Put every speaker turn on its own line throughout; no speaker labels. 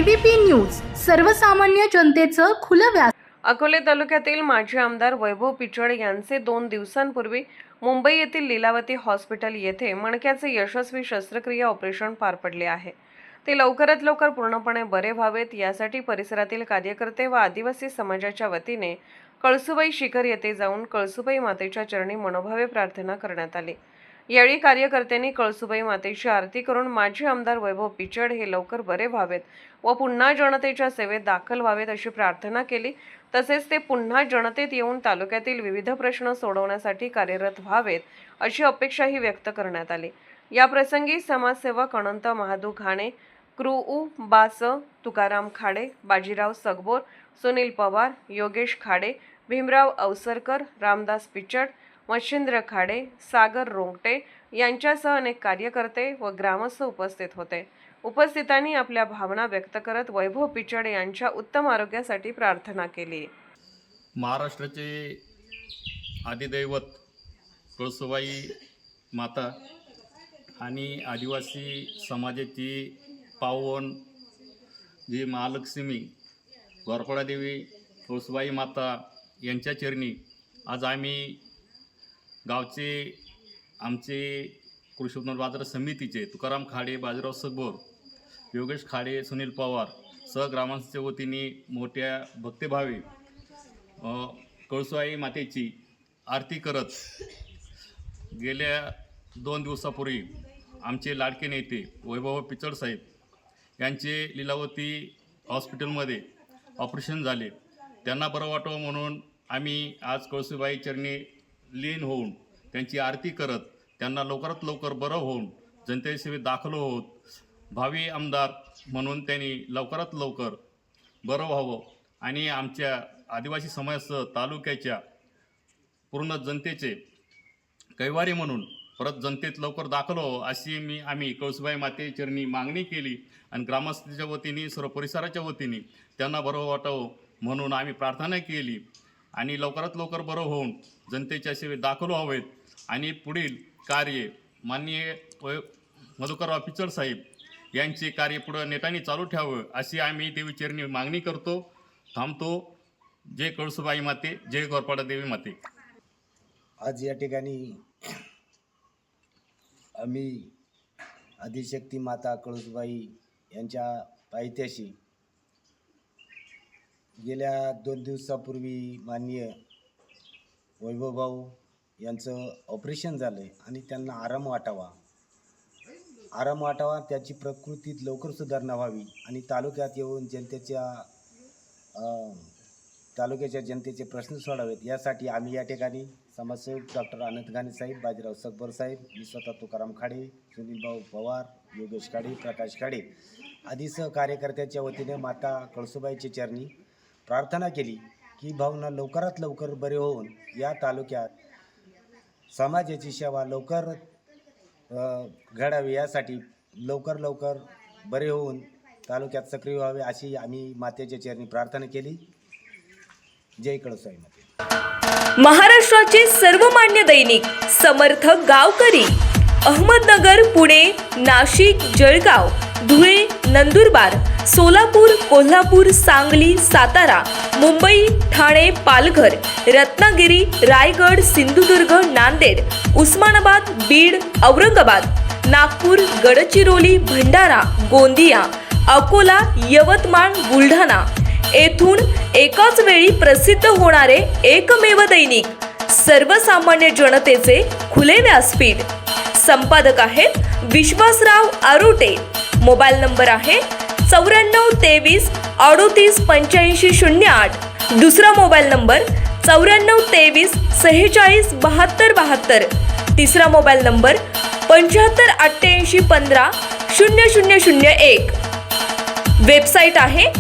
ABP news सर्वसामान्य जनतेचं खुलं व्यास।
अकोले तालुक्यातील माजी आमदार वैभव पिचड यांचे 2 दिवसांपूर्वी मुंबई येथील लीलावती हॉस्पिटल येथे मणक्याचे यशस्वी शस्त्रक्रिया ऑपरेशन पार पडले आहे। ते लवकरात लवकर पूर्णपणे बरे व्हावेत यासाठी परिसरातील कार्यकर्ते व आदिवासी समाजाच्या वतीने कळसुबाई शिखर येथे जाऊन कळसुबाई मातेच्या चरणी मनोभावे प्रार्थना करण्यात आली। यावेळी कार्यकर्त्यांनी कळसुबाई मातेची आरती करून माजी आमदार वैभव पिचड हे लवकर बरे व्हावेत व पुन्हा जनतेच्या सेवेत दाखल व्हावेत अशी प्रार्थना केली। तसेच ते पुन्हा जनतेत येऊन तालुक्यातील विविध प्रश्न सोडवण्यासाठी कार्यरत व्हावेत अशी अपेक्षाही व्यक्त करण्यात आली। या प्रसंगी समाजसेवक अनंत महादू घाणे, कृऊ बास, तुकाराम खाडे, बाजीराव सगबोर, सुनील पवार, योगेश खाडे, भीमराव अवसरकर, रामदास पिचड, मच्छिंद्र खाडे, सागर रोंगटे यांच्यासह अनेक कार्यकर्ते व ग्रामस्थ उपस्थित होते। उपस्थितांनी आपल्या भावना व्यक्त करत वैभव पिचड यांच्या उत्तम आरोग्यासाठी प्रार्थना केली।
महाराष्ट्राचे आदिदैवत कळसुबाई माता आणि आदिवासी समाजाची पावन जी महालक्ष्मी घोरपडादेवी कळसुबाई माता यांच्या चरणी आज आम्ही गावचे आमचे कृषी उत्पन्न बाजार समितीचे तुकाराम खाडे, बाजीराव सगबोर, योगेश खाडे, सुनील पवार सह ग्रामस्थांच्या वतीने मोठ्या भक्तिभावे कळसुबाई मातेची आरती करत गेल्या 2 दिवसापूर्वी आमचे लाडके नेते वैभव पिचड साहेब यांचे लीलावती हॉस्पिटलमध्ये ऑपरेशन झाले। त्यांना बरं वाटावं म्हणून आम्ही आज कळसुबाई चरणी लीन होऊन त्यांची आरती करत त्यांना लवकरात लवकर बरं होऊन जनतेच्या सेवेत दाखल होत भावी आमदार म्हणून त्यांनी लवकरात लवकर बरं व्हावं आणि आमच्या आदिवासी समाजासह तालुक्याच्या पूर्ण जनतेचे कैवारी म्हणून परत जनतेत लवकर दाखल व्हावं अशी आम्ही कळसुबाई माते चरणी मागणी केली आणि ग्रामस्थांच्या वतीने सर्व परिसराच्या वतीने त्यांना बरं वाटावं म्हणून आम्ही प्रार्थना केली आणि लवकरात लवकर बरं होऊन जनतेच्या सेवेत दाखल व्हावेत आणि पुढील कार्य माननीय मधुकरराव पिचड साहेब यांचे कार्य पुढं नेटाने चालू ठेवावं अशी आम्ही देवीचरणी मागणी करतो। थांबतो। जय कळसुबाई माते, जय घोरपडादेवी माते।
आज या ठिकाणी आम्ही आदिशक्ती माता कळसुबाई यांच्या पायथ्याशी गेल्या 2 दिवसापूर्वी माननीय वैभव भाऊ यांचं ऑपरेशन झालं आहे आणि त्यांना आराम वाटावा त्याची प्रकृतीत लवकर सुधारणा व्हावी आणि तालुक्यात येऊन तालुक्याच्या जनतेचे प्रश्न सोडावेत यासाठी आम्ही या ठिकाणी समाजसेवक डॉक्टर अनंत घाणे साहेब, बाजीराव सगबोर साहेब, मी स्वतः तुकाराम खाडे, सुनील भाऊ पवार, योगेश खाडे, प्रकाश खाडे आदी सहकार्यकर्त्यांच्या वतीने माता कळसुबाईच्या चरणी प्रार्थना केली की भावना लवकरात लवकर बरे होऊन या तालुक्यात समाजाची सेवा लवकर घडावी यासाठी लवकर बरे होऊन तालुक्यात सक्रिय व्हावे अशी आम्ही मातेच्या चरणी प्रार्थना केली। जय कळसुबाई माते।
महाराष्ट्राचे सर्वमान्य दैनिक समर्थ गावकरी अहमदनगर, पुणे, नाशिक, जळगाव, धुळे, नंदुरबार, सोलापूर, कोल्हापूर, सांगली, सातारा, मुंबई, ठाणे, पालघर, रत्नागिरी, रायगड, सिंधुदुर्ग, नांदेड, उस्मानाबाद, बीड, औरंगाबाद, नागपूर, गडचिरोली, भंडारा, गोंदिया, अकोला, यवतमाळ, बुलढाणा येथून एकाच वेळी प्रसिद्ध होणारे एकमेव दैनिक सर्वसामान्य जनतेचे खुले व्यासपीठ। संपादक आहेत विश्वासराव आरोटे। मोबाईल नंबर आहे 94 23 38 85 08। दुसरा मोबाईल नंबर 94 23 46 72 72। तिसरा मोबाईल नंबर 75 88 15 0001। वेबसाईट आहे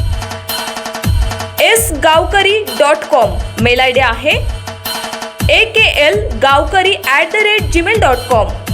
sgavkari.com। मेल आयडी आहे aklgavkari@gmail.com।